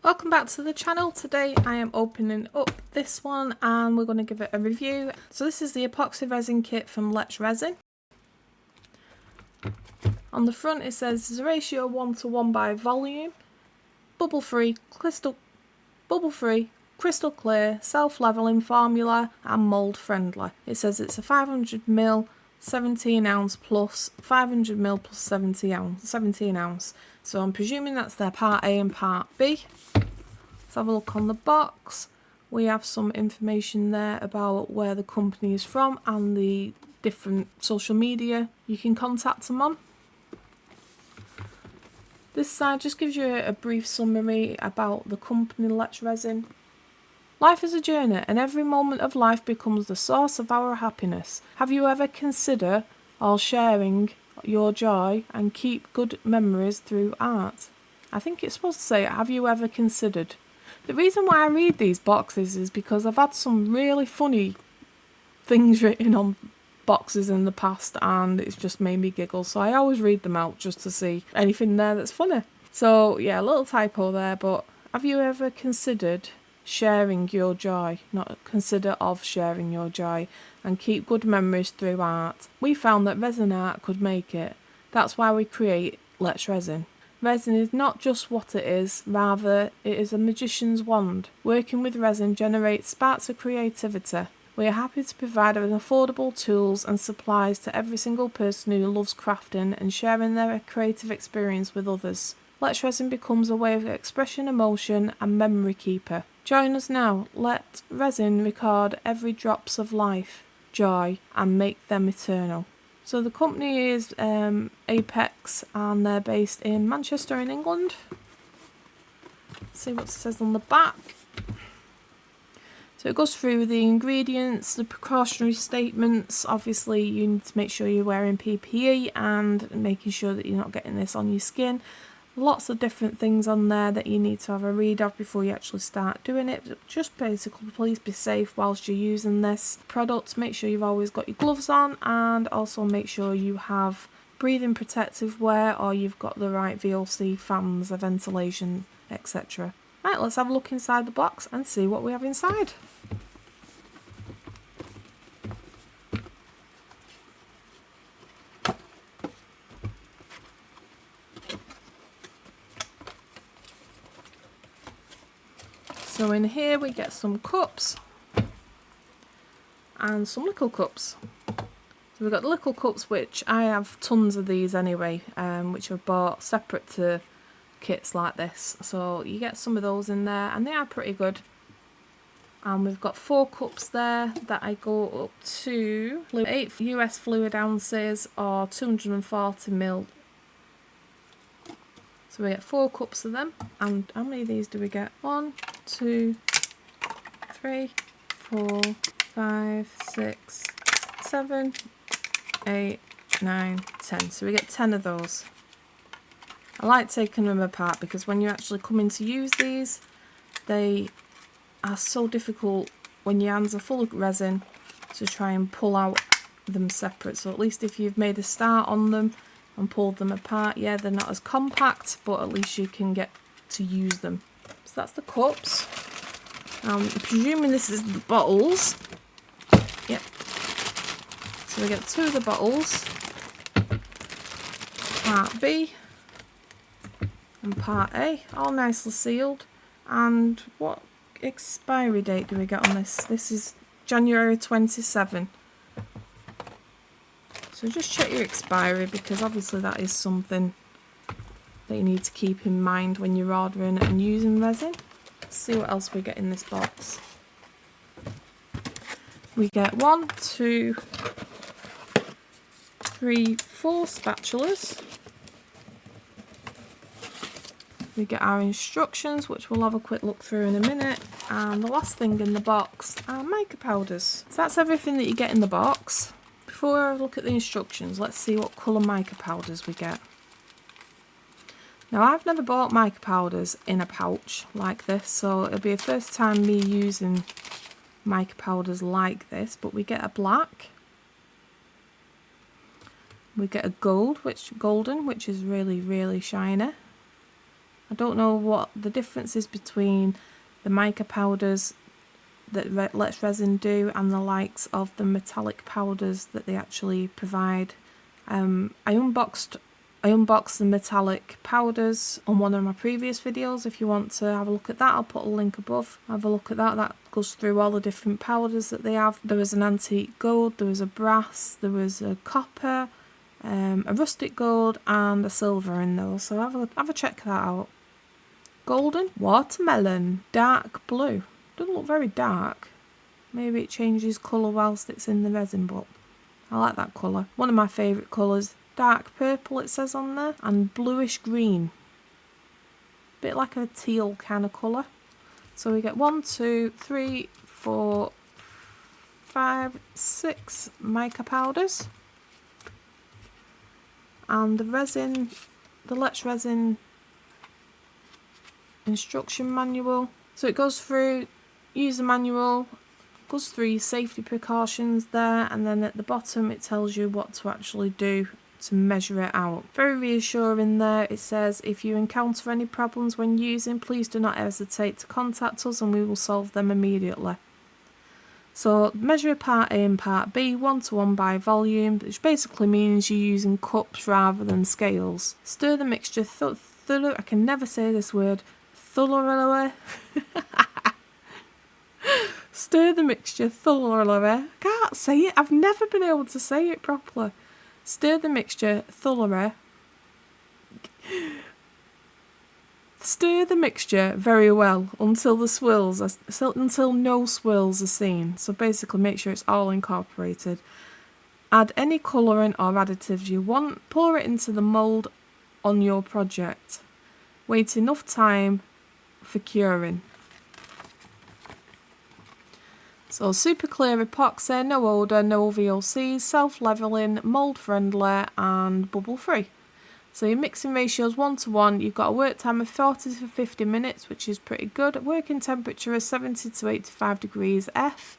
Welcome back to the channel. Today I am opening up this one and we're going to give it a review. So this is the epoxy resin kit from Let's Resin. On the front it says there's a ratio 1:1 by volume, bubble free, crystal clear, self-leveling formula and mould friendly. It says it's a 500ml 17 ounce plus 500ml plus 17 ounce. So I'm presuming that's their part A and part B. Let's have a look on the box. We have some information there about where the company is from and the different social media you can contact them on. This side just gives you a brief summary about the company Let's Resin. Life is a journey and every moment of life becomes the source of our happiness. Have you ever considered or sharing your joy and keep good memories through art? I think it's supposed to say, have you ever considered? The reason why I read these boxes is because I've had some really funny things written on boxes in the past and it's just made me giggle, so I always read them out just to see anything there that's funny. So yeah, a little typo there, but have you ever considered sharing your joy, not consider of sharing your joy, and keep good memories through art? We found that resin art could make it. That's why we create Let's Resin. Resin is not just what it is, rather it is a magician's wand. Working with resin generates sparks of creativity. We are happy to provide affordable tools and supplies to every single person who loves crafting and sharing their creative experience with others. Let's Resin becomes a way of expression, emotion and memory keeper. Join us now. Let resin record every drops of life, joy and make them eternal. So the company is Apex and they're based in Manchester in England. Let's see what it says on the back. So it goes through the ingredients, the precautionary statements. Obviously you need to make sure you're wearing PPE and making sure that you're not getting this on your skin. Lots of different things on there that you need to have a read of before you actually start doing it. Just basically, please be safe whilst you're using this product. Make sure you've always got your gloves on and also make sure you have breathing protective wear or you've got the right VOC fans, ventilation, etc. Right, let's have a look inside the box and see what we have inside. So in here we get some cups and some little cups. So we've got the little cups, which I have tons of these anyway, which I've bought separate to kits like this. So you get some of those in there and they are pretty good. And we've got 4 cups there that I go up to 8 US fluid ounces or 240ml. So we get 4 cups of them. And how many of these do we get? 1, 2, 3, 4, 5, 6, 7, 8, 9, 10. So we get 10 of those. I like taking them apart because when you actually come in to use these, they are so difficult when your hands are full of resin to try and pull out them separate. So at least if you've made a start on them and pulled them apart, yeah, they're not as compact, but at least you can get to use them. So that's the cups. I'm presuming this is the bottles. Yep. So we get 2 of the bottles, part B and part A, all nicely sealed. And what expiry date do we get on this? This is January 27. So just check your expiry because obviously that is something that you need to keep in mind when you're ordering and using resin. Let's see what else we get in this box. We get 1, 2, 3, 4 spatulas. We get our instructions, which we'll have a quick look through in a minute. And the last thing in the box are mica powders. So that's everything that you get in the box. Before I look at the instructions, let's see what colour mica powders we get. Now I've never bought mica powders in a pouch like this, so it'll be a first time me using mica powders like this, but we get a black. We get a golden, which is really, really shiny. I don't know what the difference is between the mica powders that Let's Resin do and the likes of the metallic powders that they actually provide. I unboxed the metallic powders on one of my previous videos. If you want to have a look at that, I'll put a link above. Have a look at that. That goes through all the different powders that they have. There was an antique gold, there was a brass, there was a copper, a rustic gold and a silver in those. So have a check that out. Golden, watermelon, dark blue. Doesn't look very dark. Maybe it changes colour whilst it's in the resin, but I like that colour. One of my favourite colours. Dark purple it says on there, and bluish green. Bit like a teal kind of colour. So we get 1, 2, 3, 4, 5, 6 mica powders. And the resin, the Let's Resin instruction manual. So it goes through user manual, goes through safety precautions there, and then at the bottom it tells you what to actually do to measure it out. Very reassuring there. It says if you encounter any problems when using, please do not hesitate to contact us and we will solve them immediately. So measure part A and part B 1:1 by volume, which basically means you're using cups rather than scales. Stir the mixture thoroughly. I can never say this word. Thoroughly. Stir the mixture thoroughly. I can't say it. I've never been able to say it properly. Stir the mixture thoroughly. Stir the mixture very well until no swirls are seen. So basically make sure it's all incorporated. Add any colouring or additives you want. Pour it into the mould on your project. Wait enough time for curing. So super clear epoxy, no odour, no VOCs, self-levelling, mould friendly and bubble free. So your mixing ratio is 1:1. You've got a work time of 40 to 50 minutes, which is pretty good. Working temperature is 70 to 85 degrees F.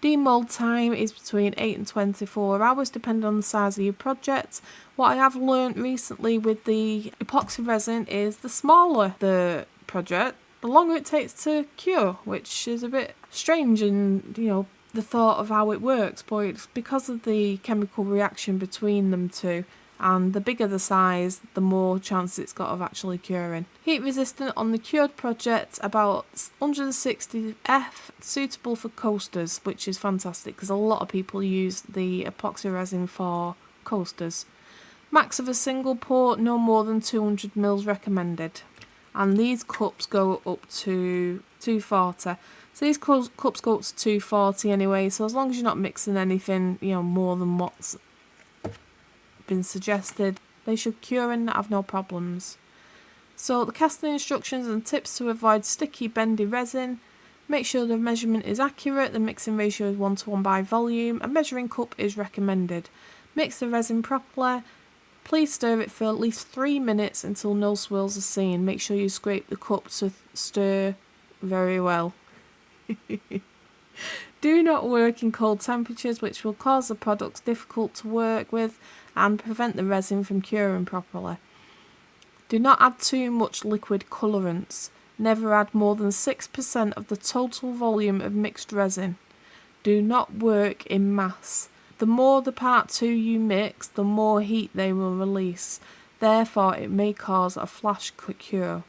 Demold time is between 8 and 24 hours, depending on the size of your project. What I have learnt recently with the epoxy resin is the smaller the project, the longer it takes to cure, which is a bit strange in, the thought of how it works, but it's because of the chemical reaction between them two, and the bigger the size, the more chance it's got of actually curing. Heat resistant on the cured project, about 160 F, suitable for coasters, which is fantastic because a lot of people use the epoxy resin for coasters. Max of a single pour, no more than 200 ml recommended. And these cups go up to 240. So these cups go up to 240 anyway, so as long as you're not mixing anything, more than what's been suggested, they should cure and have no problems. So the casting instructions and tips to avoid sticky bendy resin. Make sure the measurement is accurate, the mixing ratio is 1:1 by volume, a measuring cup is recommended. Mix the resin properly. Please stir it for at least 3 minutes until no swirls are seen. Make sure you scrape the cup to stir very well. Do not work in cold temperatures, which will cause the products difficult to work with and prevent the resin from curing properly. Do not add too much liquid colourants. Never add more than 6% of the total volume of mixed resin. Do not work in mass. The more the part 2 you mix, the more heat they will release. Therefore, it may cause a flash cure.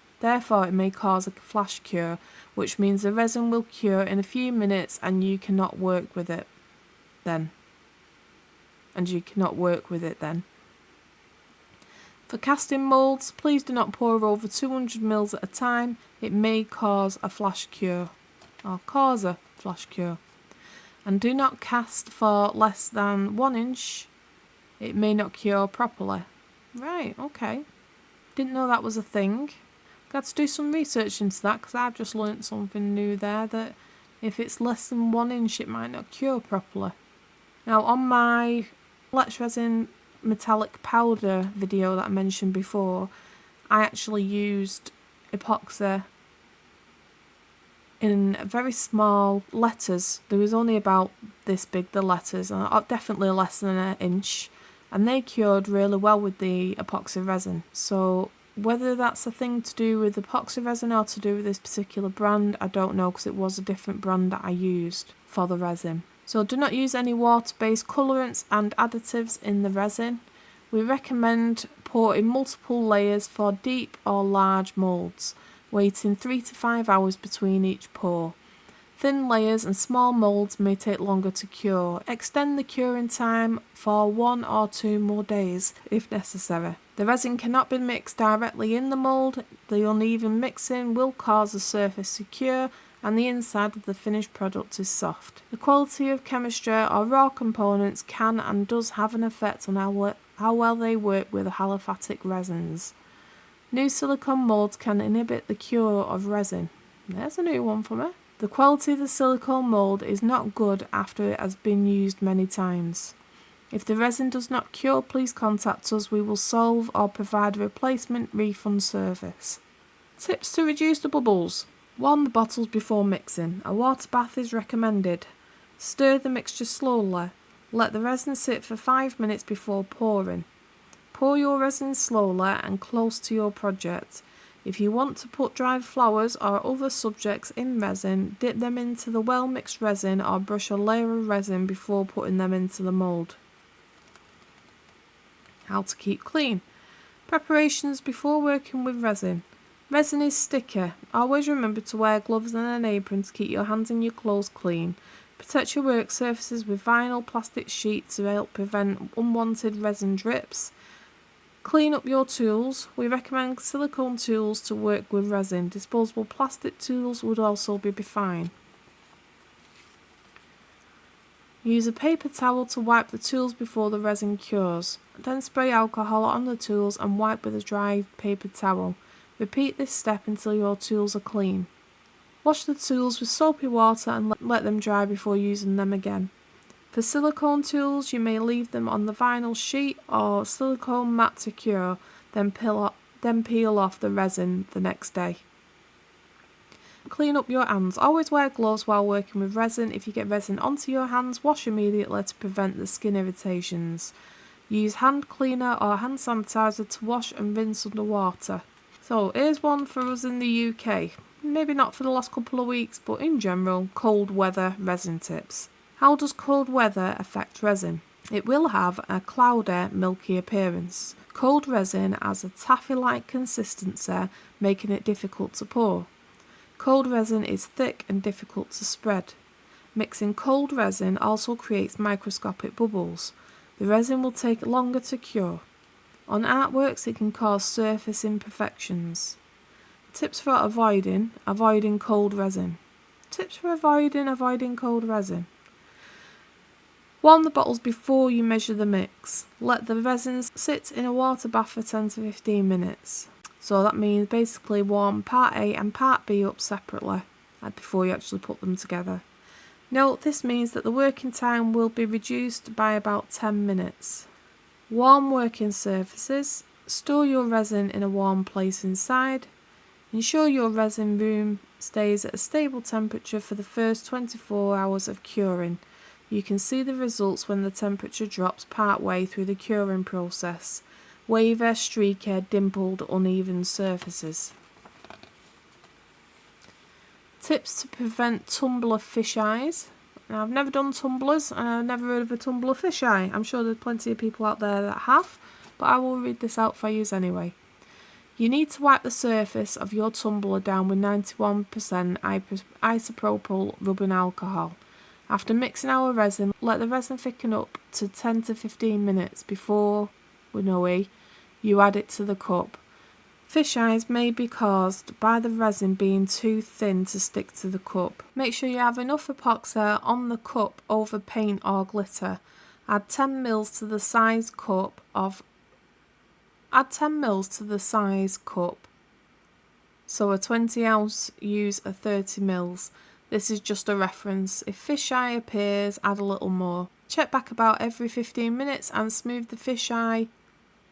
Which means the resin will cure in a few minutes and you cannot work with it then. For casting moulds, please do not pour over 200 ml at a time. It may cause a flash cure. And do not cast for less than 1 inch. It may not cure properly. Right, okay. Didn't know that was a thing. Got to do some research into that because I've just learnt something new there, that if it's less than 1 inch it might not cure properly. Now on my Let's Resin metallic powder video that I mentioned before, I actually used epoxy in very small letters. There was only about this big, the letters, and definitely less than 1 inch, and they cured really well with the epoxy resin. So Whether that's a thing to do with epoxy resin or to do with this particular brand, I don't know, because it was a different brand that I used for the resin. So do not use any water-based colorants and additives in the resin. We recommend pouring multiple layers for deep or large moulds, waiting 3 to 5 hours between each pour. Thin layers and small moulds may take longer to cure. Extend the curing time for 1 or 2 more days if necessary. The resin cannot be mixed directly in the mould. The uneven mixing will cause the surface to cure and the inside of the finished product is soft. The quality of chemistry or raw components can and does have an effect on how well they work with aliphatic resins. New silicone moulds can inhibit the cure of resin. There's a new one for me. The quality of the silicone mould is not good after it has been used many times. If the resin does not cure, please contact us. We will solve or provide a replacement refund service. Tips to reduce the bubbles. Warm the bottles before mixing. A water bath is recommended. Stir the mixture slowly. Let the resin sit for 5 minutes before pouring. Pour your resin slowly and close to your project. If you want to put dried flowers or other subjects in resin, dip them into the well-mixed resin or brush a layer of resin before putting them into the mould. How to keep clean. Preparations before working with resin. Resin is sticky. Always remember to wear gloves and an apron to keep your hands and your clothes clean. Protect your work surfaces with vinyl plastic sheets to help prevent unwanted resin drips. Clean up your tools. We recommend silicone tools to work with resin. Disposable plastic tools would also be fine. Use a paper towel to wipe the tools before the resin cures. Then spray alcohol on the tools and wipe with a dry paper towel. Repeat this step until your tools are clean. Wash the tools with soapy water and let them dry before using them again. For silicone tools, you may leave them on the vinyl sheet or silicone mat to cure, then peel off the resin the next day. Clean up your hands. Always wear gloves while working with resin. If you get resin onto your hands, wash immediately to prevent the skin irritations. Use hand cleaner or hand sanitizer to wash and rinse under water. So here's one for us in the UK. Maybe not for the last couple of weeks, but in general, cold weather resin tips. How does cold weather affect resin? It will have a cloudy, milky appearance. Cold resin has a taffy-like consistency, making it difficult to pour. Cold resin is thick and difficult to spread. Mixing cold resin also creates microscopic bubbles. The resin will take longer to cure. On artworks, it can cause surface imperfections. Tips for avoiding cold resin. Tips for avoiding cold resin. Warm the bottles before you measure the mix. Let the resins sit in a water bath for 10 to 15 minutes. So that means basically warm part A and part B up separately before you actually put them together. Note this means that the working time will be reduced by about 10 minutes. Warm working surfaces. Store your resin in a warm place inside. Ensure your resin room stays at a stable temperature for the first 24 hours of curing. You can see the results when the temperature drops part way through the curing process. Wavy, streaky, dimpled, uneven surfaces. Tips to prevent tumbler fish eyes. Now, I've never done tumblers and I've never heard of a tumbler fish eye. I'm sure there's plenty of people out there that have, but I will read this out for you anyway. You need to wipe the surface of your tumbler down with 91% isopropyl rubbing alcohol. After mixing our resin, let the resin thicken up to 10 to 15 minutes before, you add it to the cup. Fish eyes may be caused by the resin being too thin to stick to the cup. Make sure you have enough epoxy on the cup over paint or glitter. Add 10 ml to the size cup. So a 20 ounce use a 30 ml. This is just a reference. If fish eye appears, add a little more. Check back about every 15 minutes and smooth the fish eye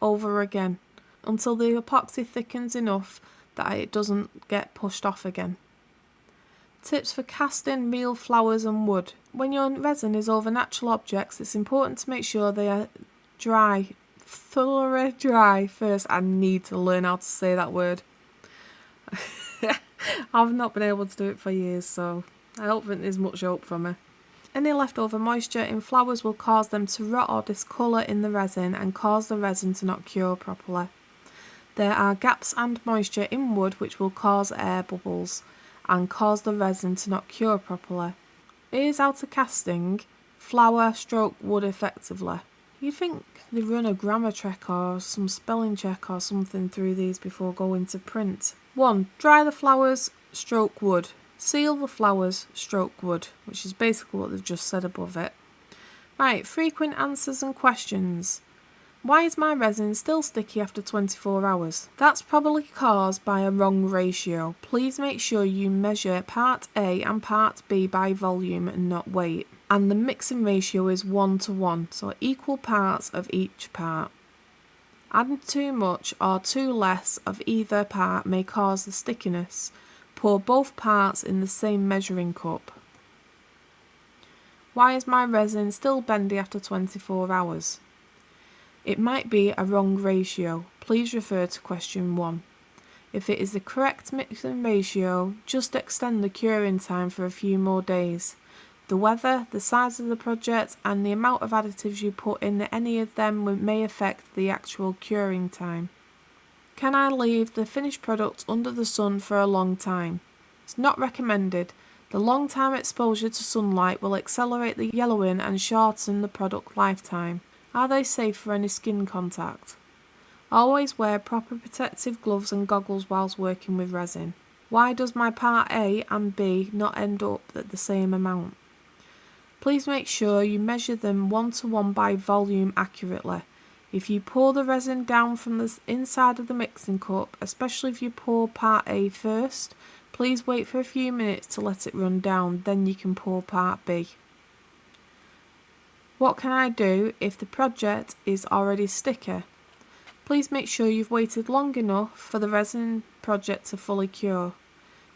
over again until the epoxy thickens enough that it doesn't get pushed off again. Tips for casting real flowers and wood. When your resin is over natural objects, it's important to make sure they are dry thoroughly dry first. I need to learn how to say that word. I've not been able to do it for years, so I don't think there's much hope for me. Any leftover moisture in flowers will cause them to rot or discolour in the resin and cause the resin to not cure properly. There are gaps and moisture in wood which will cause air bubbles and cause the resin to not cure properly. Here's how to casting flower/wood effectively. You'd think they run a grammar check or some spelling check or something through these before going to print. 1. Dry the flowers/wood. Seal the flowers/wood, which is basically what they've just said above it. Right, frequent answers and questions. Why is my resin still sticky after 24 hours? That's probably caused by a wrong ratio. Please make sure you measure part A and part B by volume and not weight. And the mixing ratio is 1:1, so equal parts of each part. Adding too much or too less of either part may cause the stickiness. Pour both parts in the same measuring cup. Why is my resin still bendy after 24 hours? It might be a wrong ratio. Please refer to question 1. If it is the correct mixing ratio, just extend the curing time for a few more days. The weather, the size of the project, and the amount of additives you put in any of them may affect the actual curing time. Can I leave the finished product under the sun for a long time? It's not recommended. The long time exposure to sunlight will accelerate the yellowing and shorten the product lifetime. Are they safe for any skin contact? Always wear proper protective gloves and goggles whilst working with resin. Why does my part A and B not end up at the same amount? Please make sure you measure them 1:1 by volume accurately. If you pour the resin down from the inside of the mixing cup, especially if you pour part A first, please wait for a few minutes to let it run down, then you can pour part B. What can I do if the project is already sticky? Please make sure you've waited long enough for the resin project to fully cure,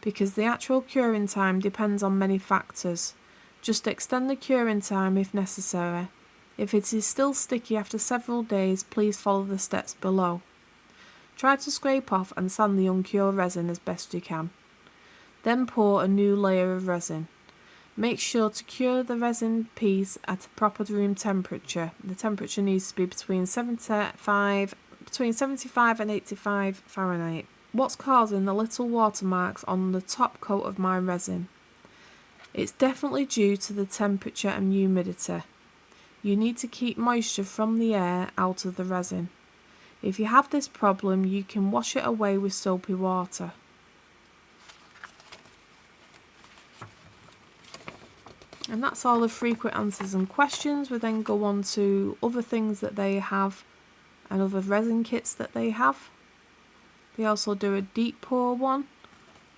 because the actual curing time depends on many factors. Just extend the curing time if necessary. If it is still sticky after several days, please follow the steps below. Try to scrape off and sand the uncured resin as best you can. Then pour a new layer of resin. Make sure to cure the resin piece at a proper room temperature. The temperature needs to be between 75 and 85 Fahrenheit. What's causing the little watermarks on the top coat of my resin? It's definitely due to the temperature and humidity. You need to keep moisture from the air out of the resin. If you have this problem, you can wash it away with soapy water. And that's all the frequent answers and questions. We then go on to other things that they have and other resin kits that they have. They also do a deep pour one,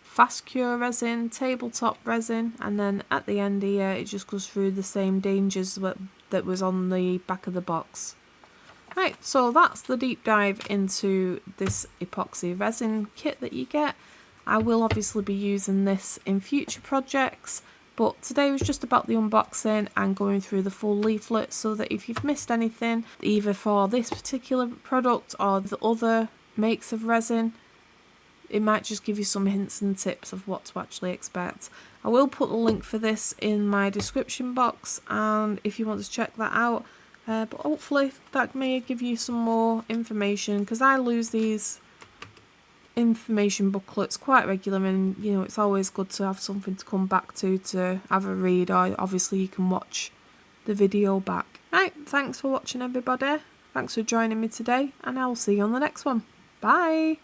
fast cure resin, tabletop resin, and then at the end here it just goes through the same dangers that was on the back of the box. Right, so that's the deep dive into this epoxy resin kit that you get. I will obviously be using this in future projects, but today was just about the unboxing and going through the full leaflet, so that if you've missed anything, either for this particular product or the other makes of resin, it might just give you some hints and tips of what to actually expect. I will put the link for this in my description box, and if you want to check that out, but hopefully that may give you some more information, because I lose these information booklets quite regularly, and you know, it's always good to have something to come back to have a read, or obviously you can watch the video back. Right, thanks for watching everybody, thanks for joining me today, and I'll see you on the next one. Bye!